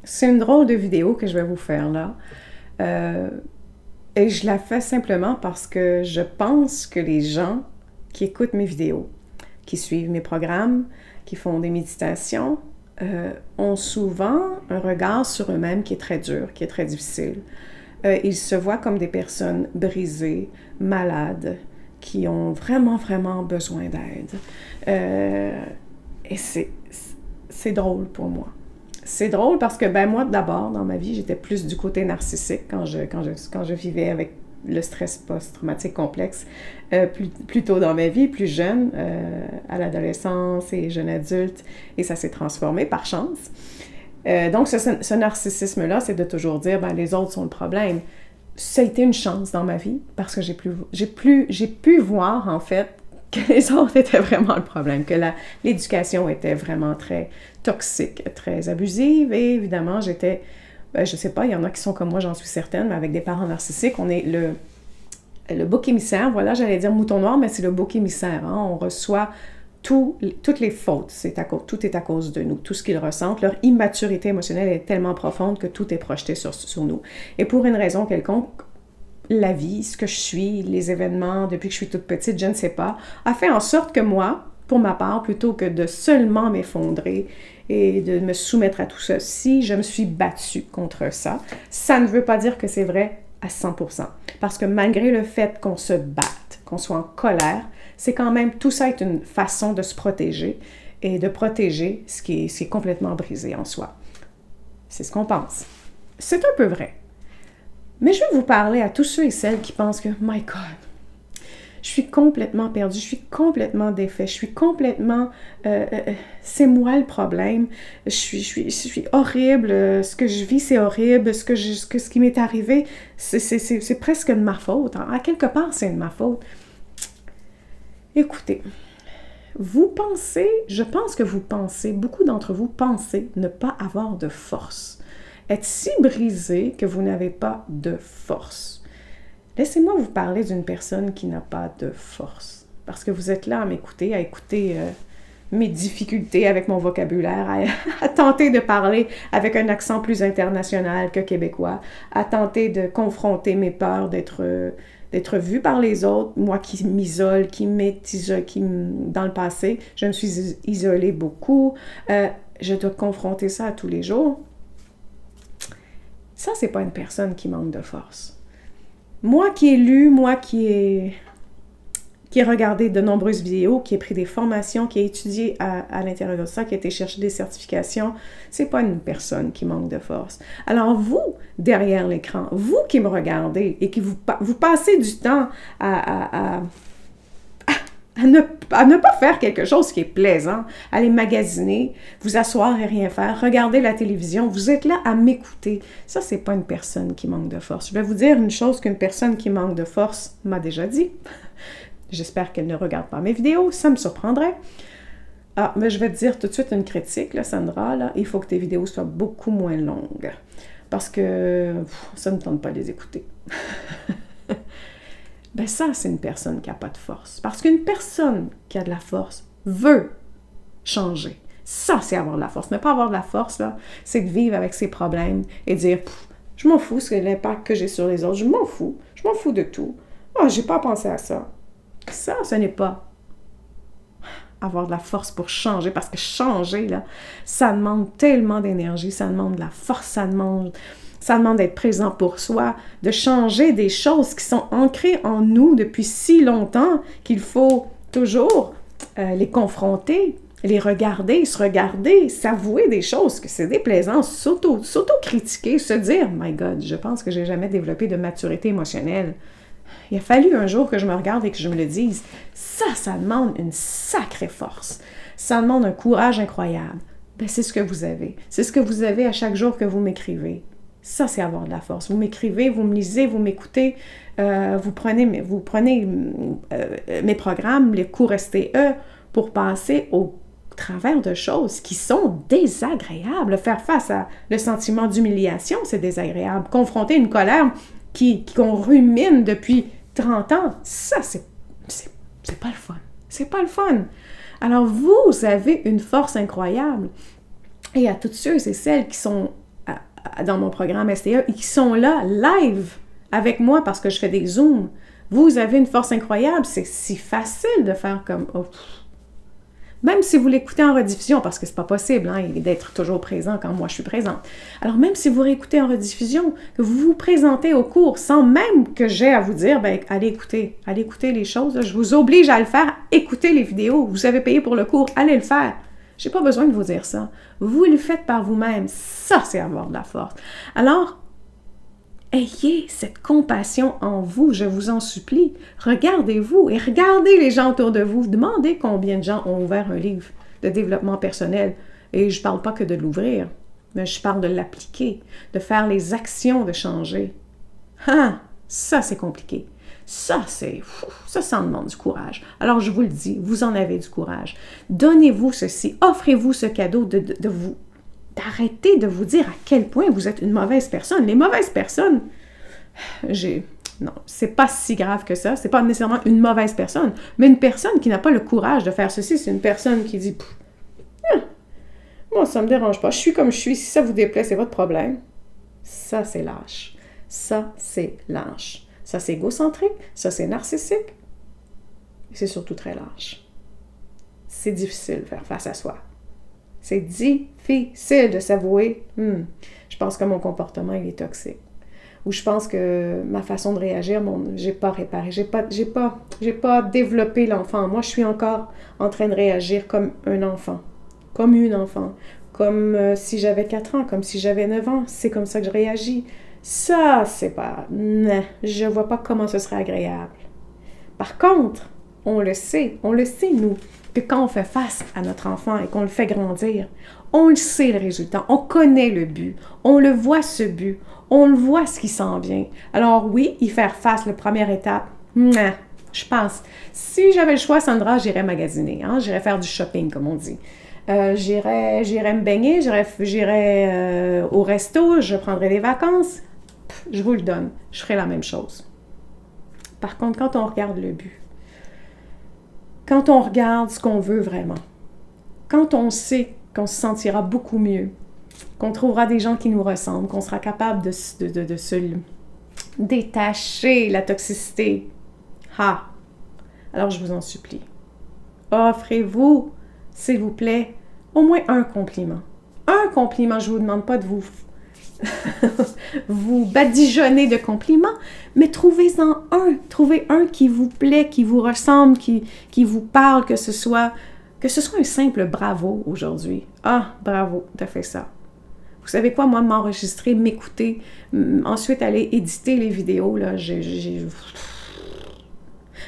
C'est une drôle de vidéo que je vais vous faire là. Euh, et je la fais simplement parce que je pense que les gens qui écoutent mes vidéos, qui suivent mes programmes, qui font des méditations, ont souvent un regard sur eux-mêmes qui est très dur, qui est très difficile. Ils se voient comme des personnes brisées, malades, qui ont vraiment, vraiment besoin d'aide. Euh, et c'est drôle pour moi. C'est drôle parce que, ben moi, d'abord, dans ma vie, j'étais plus du côté narcissique quand je vivais avec le stress post-traumatique complexe plus tôt dans ma vie, plus jeune, à l'adolescence et jeune adulte, et ça s'est transformé par chance. Donc, ce narcissisme-là, c'est de toujours dire, ben, les autres sont le problème. Ça a été une chance dans ma vie parce que j'ai pu voir, en fait, que les autres étaient vraiment le problème, que l'éducation était vraiment très toxique, très abusive, et évidemment, ben, je sais pas, il y en a qui sont comme moi, j'en suis certaine, mais avec des parents narcissiques, on est le bouc émissaire, voilà, j'allais dire mouton noir, mais c'est le bouc émissaire, hein? On reçoit toutes les fautes, tout est à cause de nous, tout ce qu'ils ressentent, leur immaturité émotionnelle est tellement profonde que tout est projeté sur nous. Et pour une raison quelconque, la vie, ce que je suis, les événements, depuis que je suis toute petite, je ne sais pas, a fait en sorte que moi, pour ma part, plutôt que de seulement m'effondrer et de me soumettre à tout ça, si je me suis battue contre ça, ça ne veut pas dire que c'est vrai à 100%. Parce que malgré le fait qu'on se batte, qu'on soit en colère, c'est quand même, tout ça est une façon de se protéger et de protéger ce qui est complètement brisé en soi. C'est ce qu'on pense. C'est un peu vrai. Mais je vais vous parler à tous ceux et celles qui pensent que, my God, je suis complètement perdue, je suis complètement défait, je suis complètement... c'est moi le problème, je suis horrible, ce que je vis c'est horrible, ce qui m'est arrivé, c'est presque de ma faute. À quelque part, c'est de ma faute. Écoutez, je pense que vous pensez, beaucoup d'entre vous pensez ne pas avoir de force. Être si brisé que vous n'avez pas de force. Laissez-moi vous parler d'une personne qui n'a pas de force. Parce que vous êtes là à écouter mes difficultés avec mon vocabulaire, à tenter de parler avec un accent plus international que québécois, à tenter de confronter mes peurs d'être vue par les autres, moi qui m'isole, dans le passé, je me suis isolée beaucoup, je dois confronter ça à tous les jours. Ça, c'est pas une personne qui manque de force. Moi qui ai lu, qui ai regardé de nombreuses vidéos, qui ai pris des formations, qui ai étudié à l'intérieur de ça, qui a été chercher des certifications, c'est pas une personne qui manque de force. Alors vous, derrière l'écran, vous qui me regardez et qui vous passez du temps à ne pas faire quelque chose qui est plaisant, aller magasiner, vous asseoir et rien faire, regarder la télévision, vous êtes là à m'écouter. Ça, c'est pas une personne qui manque de force. Je vais vous dire une chose qu'une personne qui manque de force m'a déjà dit. J'espère qu'elle ne regarde pas mes vidéos, ça me surprendrait. Ah, mais je vais te dire tout de suite une critique, là, Sandra, là, il faut que tes vidéos soient beaucoup moins longues. Parce que ça ne me tente pas de les écouter. Ben ça, c'est une personne qui n'a pas de force. Parce qu'une personne qui a de la force veut changer. Ça, c'est avoir de la force. Ne pas avoir de la force, là, c'est de vivre avec ses problèmes et dire, je m'en fous de l'impact que j'ai sur les autres. Je m'en fous de tout. Ah, j'ai pas pensé à ça. Ça, ce n'est pas avoir de la force pour changer. Parce que changer, là, ça demande tellement d'énergie, ça demande de la force, ça demande d'être présent pour soi, de changer des choses qui sont ancrées en nous depuis si longtemps qu'il faut toujours les confronter, les regarder, se regarder, s'avouer des choses, que c'est déplaisant, s'auto-critiquer, se dire « My God, je pense que j'ai jamais développé de maturité émotionnelle. » Il a fallu un jour que je me regarde et que je me le dise. Ça demande une sacrée force. Ça demande un courage incroyable. Ben, c'est ce que vous avez. C'est ce que vous avez à chaque jour que vous m'écrivez. Ça, c'est avoir de la force. Vous m'écrivez, vous me lisez, vous m'écoutez, vous prenez mes programmes, les cours STE, pour passer au travers de choses qui sont désagréables. Faire face à le sentiment d'humiliation, c'est désagréable. Confronter une colère qu'on rumine depuis 30 ans, ça, c'est pas le fun. C'est pas le fun. Alors, vous avez une force incroyable. Et à toutes ceux et celles qui sont dans mon programme STA et qui sont là, live, avec moi parce que je fais des Zooms. Vous avez une force incroyable. C'est si facile de faire comme... Oh. Même si vous l'écoutez en rediffusion, parce que c'est pas possible hein, d'être toujours présent quand moi je suis présente. Alors même si vous réécoutez en rediffusion, que vous vous présentez au cours sans même que j'ai à vous dire, ben allez écouter les choses. Là, je vous oblige à le faire, écoutez les vidéos. Vous avez payé pour le cours, allez le faire. J'ai pas besoin de vous dire ça. Vous le faites par vous-même. Ça, c'est avoir de la force. Alors, ayez cette compassion en vous, je vous en supplie. Regardez-vous et regardez les gens autour de vous. Demandez combien de gens ont ouvert un livre de développement personnel. Et je ne parle pas que de l'ouvrir, mais je parle de l'appliquer, de faire les actions de changer. Ah, ça, c'est compliqué. Ça en demande du courage. Alors, je vous le dis, vous en avez du courage. Donnez-vous ceci, offrez-vous ce cadeau d'arrêter de vous dire à quel point vous êtes une mauvaise personne. Les mauvaises personnes, non, c'est pas si grave que ça. C'est pas nécessairement une mauvaise personne, mais une personne qui n'a pas le courage de faire ceci, c'est une personne qui dit moi, ça me dérange pas. Je suis comme je suis. Si ça vous déplaît, c'est votre problème. Ça, c'est lâche. Ça, c'est lâche. Ça, c'est égocentrique. Ça, c'est narcissique. Et c'est surtout très lâche. C'est difficile de faire face à soi. C'est difficile de s'avouer. Je pense que mon comportement, il est toxique. Ou je pense que ma façon de réagir, j'ai pas réparé. J'ai pas développé l'enfant. Moi, je suis encore en train de réagir comme un enfant. Comme une enfant. Comme si j'avais 4 ans, comme si j'avais 9 ans. C'est comme ça que je réagis. Ça, c'est pas... Non, je vois pas comment ce serait agréable. Par contre, on le sait, nous, que quand on fait face à notre enfant et qu'on le fait grandir, on le sait le résultat, on connaît le but, on le voit ce but, on le voit ce qui s'en vient. Alors oui, y faire face, la première étape, non, je pense. Si j'avais le choix, Sandra, j'irais magasiner, hein, j'irais faire du shopping, comme on dit. J'irais me baigner, j'irais au resto, je prendrais des vacances. Je vous le donne, je ferai la même chose. Par contre, quand on regarde le but, quand on regarde ce qu'on veut vraiment, quand on sait qu'on se sentira beaucoup mieux, qu'on trouvera des gens qui nous ressemblent, qu'on sera capable de se détacher de la toxicité, alors je vous en supplie, offrez-vous, s'il vous plaît, au moins un compliment. Un compliment, je ne vous demande pas de vous badigeonner de compliments, mais trouvez-en un. Trouvez un qui vous plaît, qui vous ressemble, qui vous parle, que ce soit un simple bravo aujourd'hui. Ah, bravo, t'as fait ça. Vous savez quoi, moi, m'enregistrer, m'écouter, ensuite aller éditer les vidéos, là,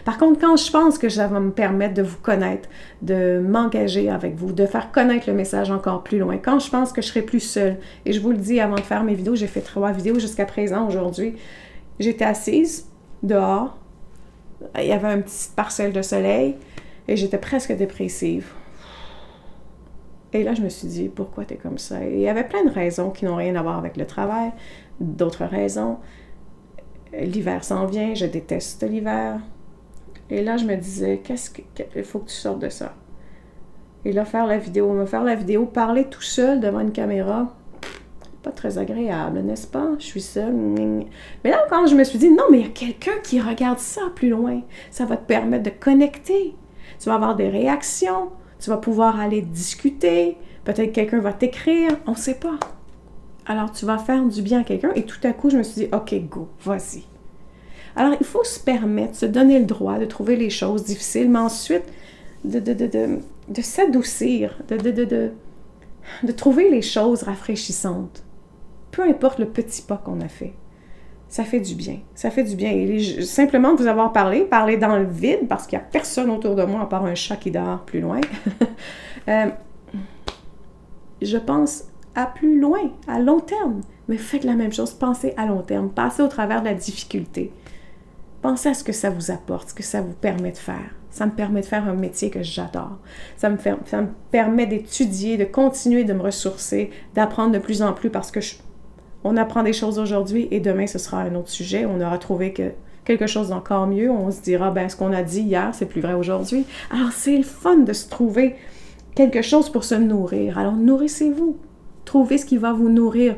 Par contre, quand je pense que ça va me permettre de vous connaître, de m'engager avec vous, de faire connaître le message encore plus loin, quand je pense que je serai plus seule, et je vous le dis avant de faire mes vidéos, j'ai fait 3 vidéos jusqu'à présent aujourd'hui, j'étais assise dehors, il y avait une petite parcelle de soleil, et j'étais presque dépressive. Et là, je me suis dit, pourquoi t'es comme ça? Et il y avait plein de raisons qui n'ont rien à voir avec le travail, d'autres raisons. L'hiver s'en vient, je déteste l'hiver. Et là, je me disais, il faut que tu sortes de ça. Et là, me faire la vidéo, parler tout seul devant une caméra, pas très agréable, n'est-ce pas? Je suis seule. Mais là, quand je me suis dit, non, mais il y a quelqu'un qui regarde ça plus loin. Ça va te permettre de connecter. Tu vas avoir des réactions. Tu vas pouvoir aller discuter. Peut-être quelqu'un va t'écrire. On ne sait pas. Alors, tu vas faire du bien à quelqu'un. Et tout à coup, je me suis dit, OK, go, vas-y. Alors, il faut se permettre, se donner le droit de trouver les choses difficiles, mais ensuite de s'adoucir, de trouver les choses rafraîchissantes. Peu importe le petit pas qu'on a fait. Ça fait du bien. Ça fait du bien. Et simplement de vous avoir parlé dans le vide, parce qu'il n'y a personne autour de moi à part un chat qui dort plus loin. Je pense à plus loin, à long terme. Mais faites la même chose, pensez à long terme. Passez au travers de la difficulté. Pensez à ce que ça vous apporte, ce que ça vous permet de faire. Ça me permet de faire un métier que j'adore. Ça me permet d'étudier, de continuer de me ressourcer, d'apprendre de plus en plus parce que on apprend des choses aujourd'hui et demain, ce sera un autre sujet. On aura trouvé quelque chose d'encore mieux. On se dira, ce qu'on a dit hier, c'est plus vrai aujourd'hui. Alors, c'est le fun de se trouver quelque chose pour se nourrir. Alors, nourrissez-vous. Trouvez ce qui va vous nourrir.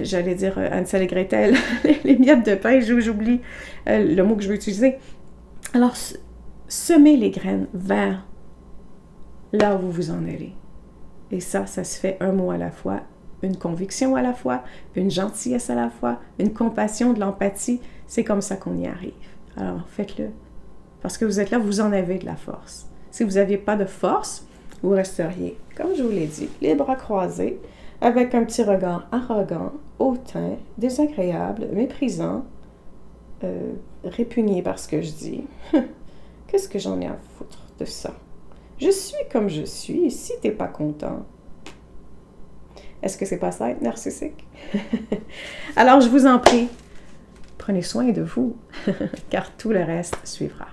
J'allais dire Hansel et Gretel, les miettes de pain, j'oublie le mot que je veux utiliser. Alors, semez les graines vers là où vous en allez. Et ça se fait un mot à la fois, une conviction à la fois, une gentillesse à la fois, une compassion, de l'empathie. C'est comme ça qu'on y arrive. Alors, faites-le. Parce que vous êtes là, vous en avez de la force. Si vous n'aviez pas de force, vous resteriez, comme je vous l'ai dit, les bras croisés, avec un petit regard arrogant, hautain, désagréable, méprisant, répugné par ce que je dis. Qu'est-ce que j'en ai à foutre de ça? Je suis comme je suis, et si t'es pas content, est-ce que c'est pas ça être narcissique? Alors, je vous en prie, prenez soin de vous, car tout le reste suivra.